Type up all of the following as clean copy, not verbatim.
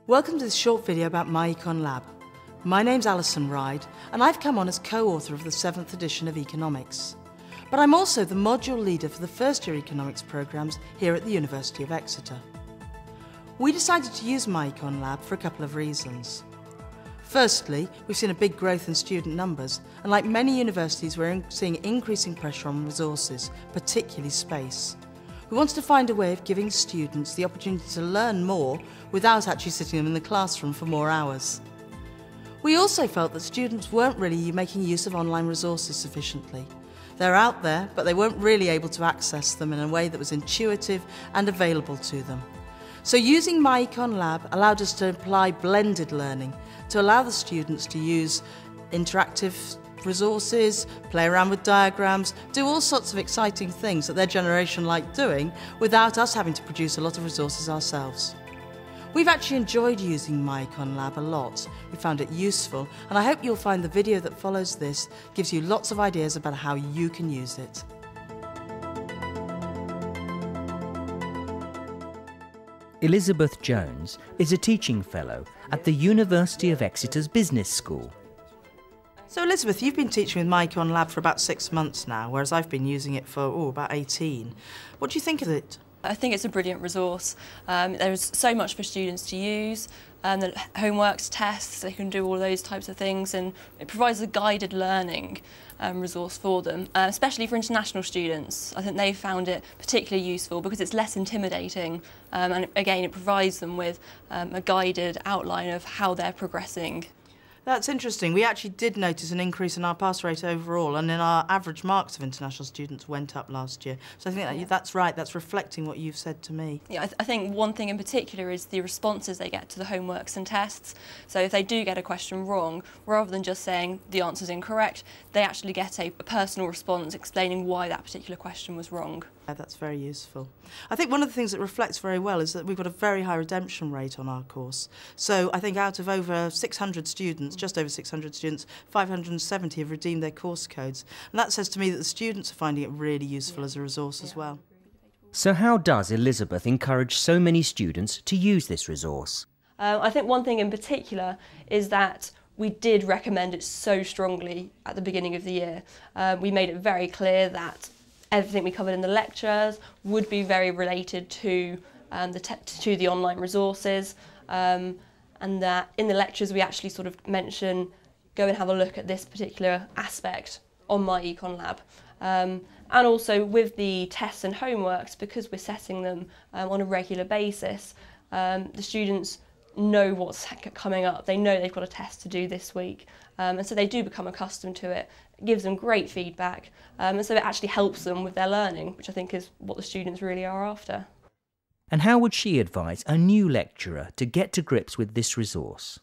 Welcome to this short video about MyEconLab. My name's Alison Ride and I've come on as co-author of the 7th edition of Economics. But I'm also the module leader for the first year economics programmes here at the University of Exeter. We decided to use MyEconLab for a couple of reasons. Firstly, we've seen a big growth in student numbers, and like many universities, we're seeing increasing pressure on resources, particularly space. We wanted to find a way of giving students the opportunity to learn more without actually sitting them in the classroom for more hours. We also felt that students weren't really making use of online resources sufficiently. They're out there, but they weren't really able to access them in a way that was intuitive and available to them. So using MyEconLab allowed us to apply blended learning to allow the students to use interactive resources, play around with diagrams, do all sorts of exciting things that their generation liked doing without us having to produce a lot of resources ourselves. We've actually enjoyed using MyEconLab a lot. We found it useful, and I hope you'll find the video that follows this gives you lots of ideas about how you can use it. Elizabeth Jones is a teaching fellow at the University of Exeter's Business School. So Elizabeth, you've been teaching with MyEconLab for about 6 months now, whereas I've been using it for about 18. What do you think of it? I think it's a brilliant resource. There's so much for students to use, the homeworks, tests, they can do all those types of things, and it provides a guided learning resource for them, especially for international students. I think they found it particularly useful because it's less intimidating, and again it provides them with a guided outline of how they're progressing. That's interesting. We actually did notice an increase in our pass rate overall, and in our average marks of international students went up last year. So I think that's right, that's reflecting what you've said to me. Yeah, I think one thing in particular is the responses they get to the homeworks and tests. So if they do get a question wrong, rather than just saying the answer's incorrect, they actually get a personal response explaining why that particular question was wrong. Yeah, that's very useful. I think one of the things that reflects very well is that we've got a very high redemption rate on our course. So I think out of over 600 students, just over 600 students, 570 have redeemed their course codes. And that says to me that the students are finding it really useful as a resource as well. So how does Elizabeth encourage so many students to use this resource? I think one thing in particular is that we did recommend it so strongly at the beginning of the year. We made it very clear that everything we covered in the lectures would be very related to the online resources, and that in the lectures we actually sort of mention, go and have a look at this particular aspect on MyEconLab. And also with the tests and homeworks, because we're setting them on a regular basis, the students know what's coming up. They know they've got a test to do this week, and so they do become accustomed to it. It gives them great feedback, and so it actually helps them with their learning, which I think is what the students really are after. And how would she advise a new lecturer to get to grips with this resource?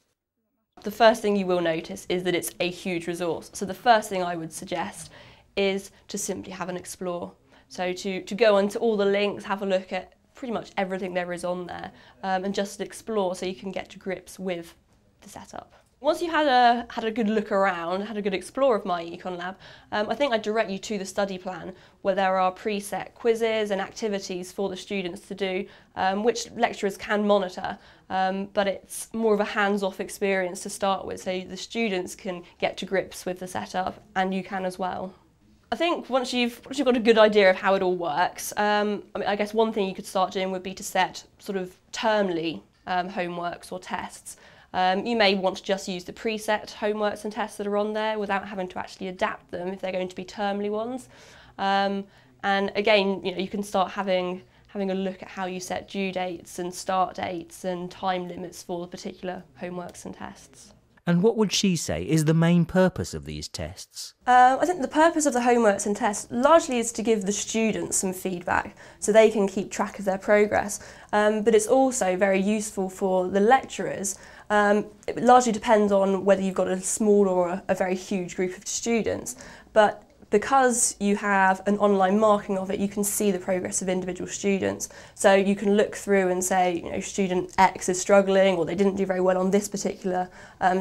The first thing you will notice is that it's a huge resource. So the first thing I would suggest is to simply have an explore. So to go onto all the links, have a look at pretty much everything there is on there, and just explore so you can get to grips with the setup. Once you've had a good look around, had a good explore of MyEconLab, I think I'd direct you to the study plan where there are preset quizzes and activities for the students to do, which lecturers can monitor, but it's more of a hands-off experience to start with, so the students can get to grips with the setup and you can as well. I think once you've got a good idea of how it all works, I guess one thing you could start doing would be to set sort of termly homeworks or tests. You may want to just use the preset homeworks and tests that are on there without having to actually adapt them if they're going to be termly ones. And again, you can start having a look at how you set due dates and start dates and time limits for particular homeworks and tests. And what would she say is the main purpose of these tests? I think the purpose of the homeworks and tests largely is to give the students some feedback so they can keep track of their progress, but it's also very useful for the lecturers. It largely depends on whether you've got a small or a very huge group of students, but because you have an online marking of it, you can see the progress of individual students. So you can look through and say, student X is struggling, or they didn't do very well on this particular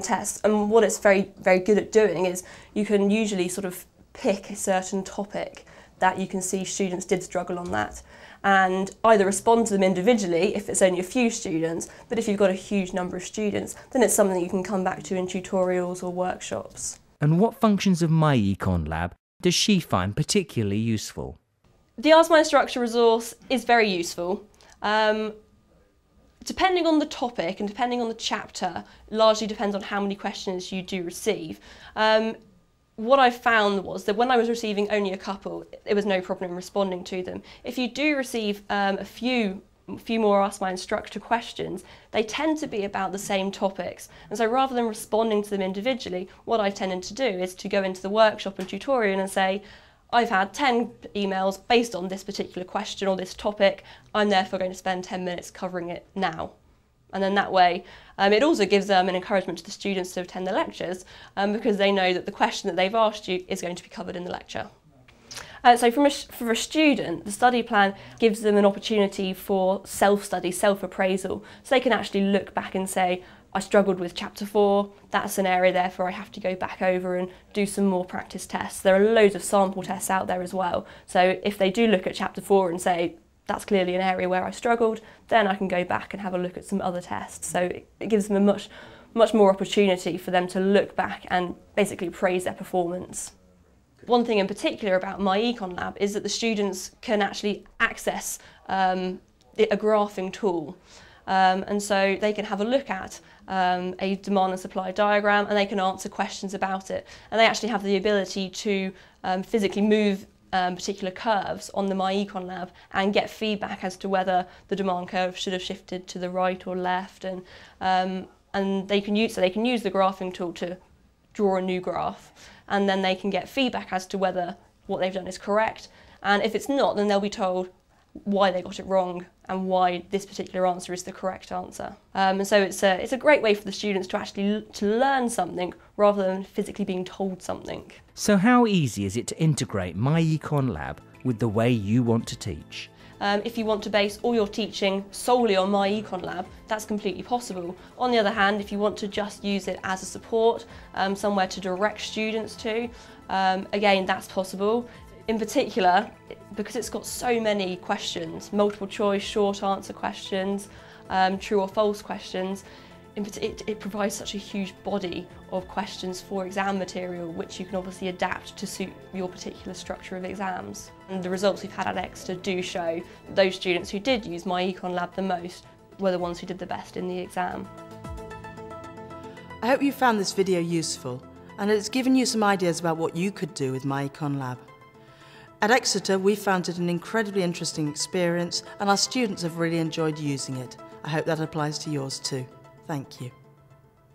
test. And what it's very, very good at doing is you can usually sort of pick a certain topic that you can see students did struggle on that. and either respond to them individually if it's only a few students, but if you've got a huge number of students, then it's something you can come back to in tutorials or workshops. And what functions of MyEconLab does she find particularly useful? The Ask My Instructor resource is very useful. Depending on the topic and depending on the chapter, largely depends on how many questions you do receive. What I found was that when I was receiving only a couple, there was no problem responding to them. If you do receive a few more Ask My Instructor questions, they tend to be about the same topics. And so rather than responding to them individually, what I've tended to do is to go into the workshop and tutorial and say, I've had 10 emails based on this particular question or this topic, I'm therefore going to spend 10 minutes covering it now. And then that way, it also gives them an encouragement to the students to attend the lectures because they know that the question that they've asked you is going to be covered in the lecture. So for a student, the study plan gives them an opportunity for self-study, self-appraisal, so they can actually look back and say, I struggled with chapter 4, that's an area therefore I have to go back over and do some more practice tests. There are loads of sample tests out there as well, so if they do look at chapter 4 and say, that's clearly an area where I struggled, then I can go back and have a look at some other tests. So it gives them a much more opportunity for them to look back and basically praise their performance. One thing in particular about MyEconLab is that the students can actually access a graphing tool. And so they can have a look at a demand and supply diagram and they can answer questions about it. And they actually have the ability to physically move particular curves on the MyEconLab and get feedback as to whether the demand curve should have shifted to the right or left, and they can use the graphing tool to draw a new graph, and then they can get feedback as to whether what they've done is correct, and if it's not, then they'll be told why they got it wrong and why this particular answer is the correct answer. And so it's a great way for the students to actually learn something rather than physically being told something. So how easy is it to integrate MyEconLab with the way you want to teach? If you want to base all your teaching solely on MyEconLab, that's completely possible. On the other hand, if you want to just use it as a support, somewhere to direct students to, again, that's possible. In particular, because it's got so many questions, multiple choice, short answer questions, true or false questions, it provides such a huge body of questions for exam material which you can obviously adapt to suit your particular structure of exams. And the results we've had at Exeter do show that those students who did use MyEconLab the most were the ones who did the best in the exam. I hope you found this video useful and it's given you some ideas about what you could do with MyEconLab. At Exeter, we found it an incredibly interesting experience and our students have really enjoyed using it. I hope that applies to yours too. Thank you.